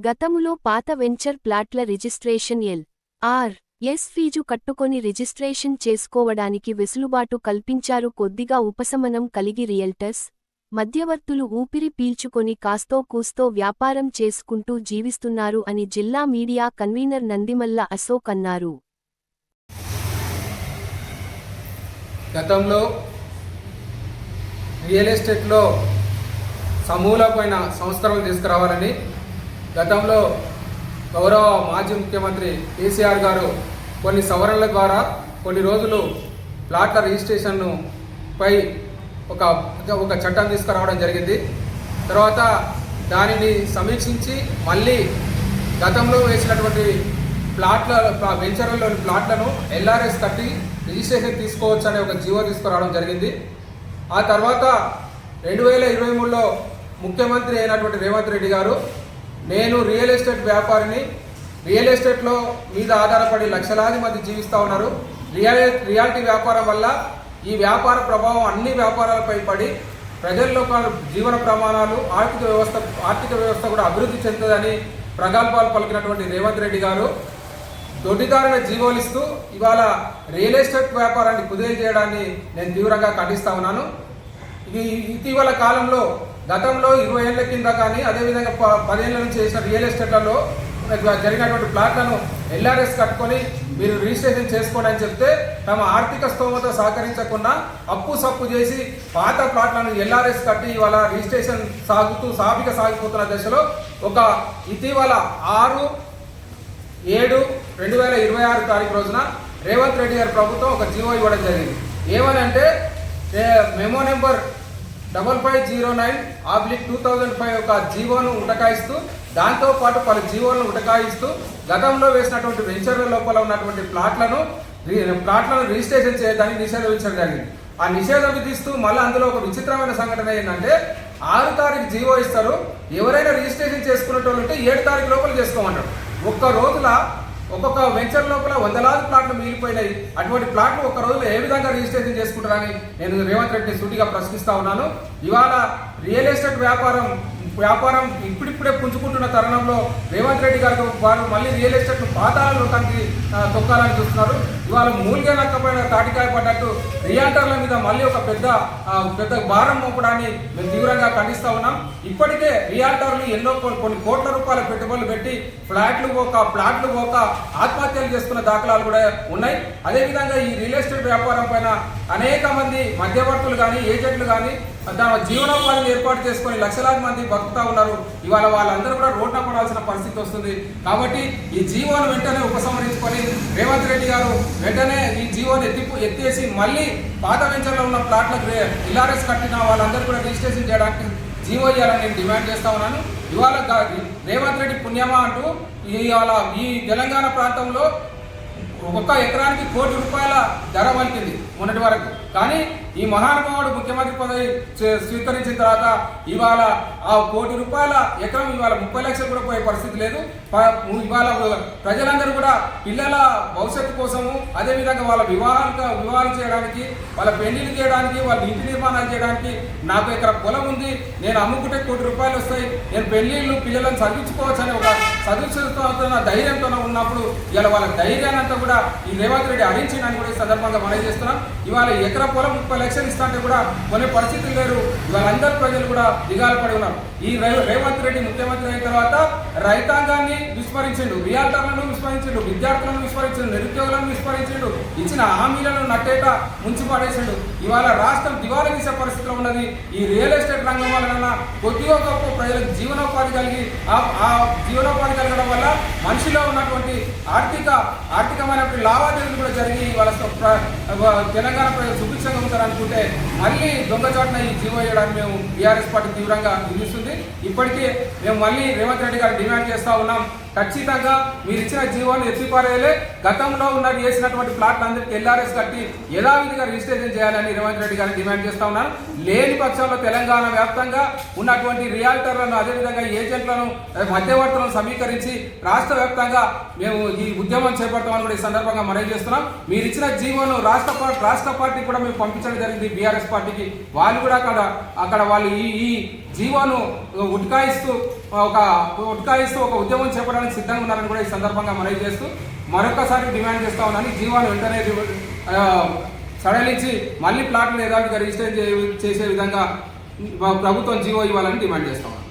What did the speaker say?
గతములో పాత వెంచర్ ప్లాట్ల registration yes fee కట్టుకొని రిజిస్ట్రేషన్ చేసుకోవడానికి వెసులుబాటు కల్పించారు. కొద్దిగా ఉపశమనం కలిగి రియల్టర్స్, మధ్యవర్తులు ఊపిరి పీల్చుకొని కాస్తో కూస్తో వ్యాపారం చేసుకుంటూ జీవిస్తున్నారు అని జిల్లా మీడియా కన్వీనర్ నందిమల్ల అశోక్ అన్నారు. గతంలో రియల్ ఎస్టేట్లో సమూలమైన సంస్కరణలు తీసుకురావాలని గతంలో గౌరవ మాజీ ముఖ్యమంత్రి కేసీఆర్ గారు కొన్ని సవరణల ద్వారా కొన్ని రోజులు ప్లాట్ల రిజిస్ట్రేషన్ను పై ఒక చట్టం తీసుకురావడం జరిగింది. తర్వాత దానిని సమీక్షించి మళ్ళీ గతంలో వేసినటువంటి వెంచర్లలోని ప్లాట్లను ఎల్ఆర్ఎస్ కట్టి రిజిస్ట్రేషన్ తీసుకోవచ్చు అనే ఒక జీవో తీసుకురావడం జరిగింది. ఆ తర్వాత 2023లో ముఖ్యమంత్రి అయినటువంటి రేవంత్ రెడ్డి గారు, నేను రియల్ ఎస్టేట్ వ్యాపారిని, రియల్ ఎస్టేట్లో మీద ఆధారపడి లక్షలాది మంది జీవిస్తూ ఉన్నారు. రియాలిటీ వ్యాపారం వల్ల ఈ వ్యాపార ప్రభావం అన్ని వ్యాపారాలపై పడి ప్రజల్లో జీవన ప్రమాణాలు, ఆర్థిక వ్యవస్థ కూడా అభివృద్ధి చెందుతుందని ప్రగల్భాలు పలికినటువంటి రేవంత్ రెడ్డి గారు దొడ్డిదారుల జీవోలు ఇస్తూ ఇవాళ రియల్ ఎస్టేట్ వ్యాపారాన్ని కుదేలు చేయడాన్ని నేను తీవ్రంగా ఖండిస్తా ఉన్నాను. ఇటీవల కాలంలో గతంలో 20 ఏళ్ల కింద కానీ అదేవిధంగా 10 ఏళ్ల నుంచి చేసిన రియల్ ఎస్టేట్లలో జరిగినటువంటి ప్లాట్లను ఎల్ఆర్ఎస్ కట్టుకొని మీరు రిజిస్ట్రేషన్ చేసుకోండి అని చెప్తే తమ ఆర్థిక స్తోమత సహకరించకుండా అప్పు సప్పు చేసి పాత ప్లాట్లను ఎల్ఆర్ఎస్ కట్టి ఇవాళ రిజిస్ట్రేషన్ సాగిపోతున్న దశలో ఇటీవల 6/7/2026 తారీఖు రోజున రేవంత్ రెడ్డి గారి ప్రభుత్వం ఒక జీవో ఇవ్వడం జరిగింది. ఏమని అంటే మెమో నెంబర్ 5509/2005 ఒక జీవోను ఉటకాయిస్తూ, దాంతోపాటు పలు జీవోలను ఉటకాయిస్తూ గతంలో వేసినటువంటి వెంచర్ల లోపల ఉన్నటువంటి ప్లాట్లను రిజిస్ట్రేషన్ చేయడాన్ని నిషేధించడం జరిగింది. ఆ నిషేధం విధిస్తూ మళ్ళీ అందులో ఒక విచిత్రమైన సంఘటన ఏంటంటే 6 తారీఖు జీవో ఇస్తారు, ఎవరైనా రిజిస్ట్రేషన్ చేసుకునేటోళ్ళు ఉంటే 7 తారీఖు లోపల చేసుకోమంటారు. ఒక్క రోజుల ఒక్కొక్క వెంచర్ లోపల వందలాది ప్లాట్లు మిగిలిపోయినాయి. అటువంటి ప్లాట్లు ఒక్క రోజులో ఏ విధంగా రిజిస్ట్రేషన్ చేసుకుంటారని నేను రేవంత్ రెడ్డిని సూటిగా ప్రశ్నిస్తా ఉన్నాను. ఇవాళ రియల్ ఎస్టేట్ వ్యాపారం ఇప్పుడిప్పుడే పుంజుకుంటున్న తరుణంలో రేవంత్ రెడ్డి గారు వారు మళ్ళీ రియల్ ఎస్టేట్ పాతాళ లోకానికి తొక్కాలని చూస్తున్నారు. ఇవాళ మూలిగా నక్కపోయిన తాటికాయ పడ్డట్టు రియాల్టర్ల మీద మళ్ళీ ఒక పెద్ద భారం మోపడాన్ని మేము తీవ్రంగా ఖండిస్తా ఉన్నాం. ఇప్పటికే రియాల్టర్లు ఎన్నో కొన్ని కోట్ల రూపాయల పెట్టుబడులు పెట్టి ప్లాట్లు పోక ఆత్మహత్యలు చేసుకున్న దాఖలాలు కూడా ఉన్నాయి. అదేవిధంగా ఈ రియల్ ఎస్టేట్ వ్యాపారం పైన అనేక మంది మధ్యవర్తులు కానీ ఏజెంట్లు కానీ తమ జీవనోపాధిని ఏర్పాటు చేసుకొని లక్షలాది మంది బతుకుతా ఉన్నారు. ఇవాళ వాళ్ళందరూ కూడా రోడ్న పడాల్సిన పరిస్థితి వస్తుంది. కాబట్టి ఈ జీవోను వెంటనే ఉపసంహరించుకొని రేవంత్ రెడ్డి గారు వెంటనే ఈ జీవోను ఎత్తేసి మళ్ళీ పాత వెంచర్లో ఉన్న ప్లాట్లకు ఎల్ఆర్ఎస్ కట్టిన వాళ్ళందరూ కూడా రిజిస్ట్రేషన్ చేయడానికి జీవో ఇవ్వాలని నేను డిమాండ్ చేస్తా ఉన్నాను. ఇవాళ రేవంత్ రెడ్డి పుణ్యమా అంటూ ఇవాళ ఈ తెలంగాణ ప్రాంతంలో ఒక్కొక్క ఎకరానికి ₹1,00,00,000 ధర పలికింది మొన్నటి వరకు. కానీ ఈ మహానుభావుడు ముఖ్యమంత్రి పదవి స్వీకరించిన తర్వాత ఇవాళ ఆ ₹1,00,00,000 ఎకరం ఇవాళ 30 లక్షలు కూడా పోయే పరిస్థితి లేదు. ఇవాళ ప్రజలందరూ కూడా పిల్లల భవిష్యత్తు కోసము, అదేవిధంగా వాళ్ళ వివాహాలు చేయడానికి, వాళ్ళ పెళ్లిళ్ళు చేయడానికి, వాళ్ళ ఇంటి నిర్మాణాలు చేయడానికి నాకు ఎకరా పొలం ఉంది, నేను అమ్ముకుంటే ₹1,00,00,000 వస్తాయి, నేను పెళ్లిళ్ళు పిల్లలను చదివించుకోవచ్చు అనే ఒక చదువుతున్న ధైర్యంతో ఉన్నప్పుడు ఇవాళ వాళ్ళ ధైర్యాన్ని అంతా కూడా ఈ రేవంత్ రెడ్డి హరించిందని కూడా ఈ సందర్భంగా మనం చేస్తున్నాం. ఇవాళ ఎకరా పొలం 30 లక్షలు ఇస్తాంటే కూడా కొనే పరిస్థితులు లేరు. వాళ్ళందరూ ప్రజలు కూడా దిగాలు పడి ఉన్నారు. ఈ రేవంత్ రెడ్డి ముఖ్యమంత్రి అయిన తర్వాత రైతాంగాన్ని విస్మరించిండు, రియాల్టర్లను విస్మరించిండు, విద్యార్థులను విస్మరించిండు, నిరుద్యోగులను విస్మరించిండు, ఇచ్చిన హామీలను నట్టేట ముంచి పడేసిండు. ఇవాళ రాష్ట్రం దివాలా తీసే పరిస్థితిలో ఉన్నది. ఈ రియల్ ఎస్టేట్ రంగం వలన కొద్దిగా గొప్ప ప్రజలకు జీవనోపాధి కలగడం వల్ల మనిషిలో ఉన్నటువంటి ఆర్థికమైన లావాదేవీలు కూడా జరిగి వాళ్ళ తెలంగాణ ప్రజలు సుభిక్షంగా ఉంటారనుకుంటే మళ్ళీ దొంగచాటున ఈ జీవో వేయడానికి మేము టీఆర్ఎస్ పార్టీ తీవ్రంగా నిలుస్తుంది. ఇప్పటికే మేము మళ్ళీ రేవంత్ రెడ్డి గారు డిమాండ్ చేస్తా ఉన్నాం, ఖచ్చితంగా మీరు ఇచ్చిన జీవోని ఎత్తిపారేయాలి. గతంలో చేసినటువంటి ప్లాట్లందరికీ ఎల్ఆర్ఎస్ కట్టి యథావిధిగా రిజిస్ట్రేషన్ చేయాలని రేవంత్ రెడ్డి గారిని డిమాండ్ చేస్తా ఉన్నాను. లేని పక్షంలో తెలంగాణ వ్యాప్తంగా ఉన్నటువంటి రియాల్టర్లను, అదేవిధంగా ఏజెంట్లను, మధ్యవర్తులను సమీకరించి రాష్ట్ర వ్యాప్తంగా మేము ఈ ఉద్యమం చేపడతామని కూడా ఈ సందర్భంగా మనవి చేస్తున్నాం. మీరు ఇచ్చిన జీవోను రాష్ట్ర పార్టీ కూడా మేము పంపించడం జరిగింది బీఆర్ఎస్ పార్టీకి వాళ్ళు కూడా అక్కడ వాళ్ళు ఈ జీవోను ఉట్కాయిస్తూ ఒక ఉద్యమం చేపడానికి సిద్ధంగా ఉన్నారని కూడా ఈ సందర్భంగా మనవి చేస్తూ మరొకసారి డిమాండ్ చేస్తా ఉన్నాను. జీవోను వెంటనే సడలించి మళ్ళీ ప్లాట్లు యథావిధిగా రిజిస్టర్ చేసే విధంగా ప్రభుత్వం జీవో ఇవ్వాలని డిమాండ్ చేస్తా ఉన్నాను.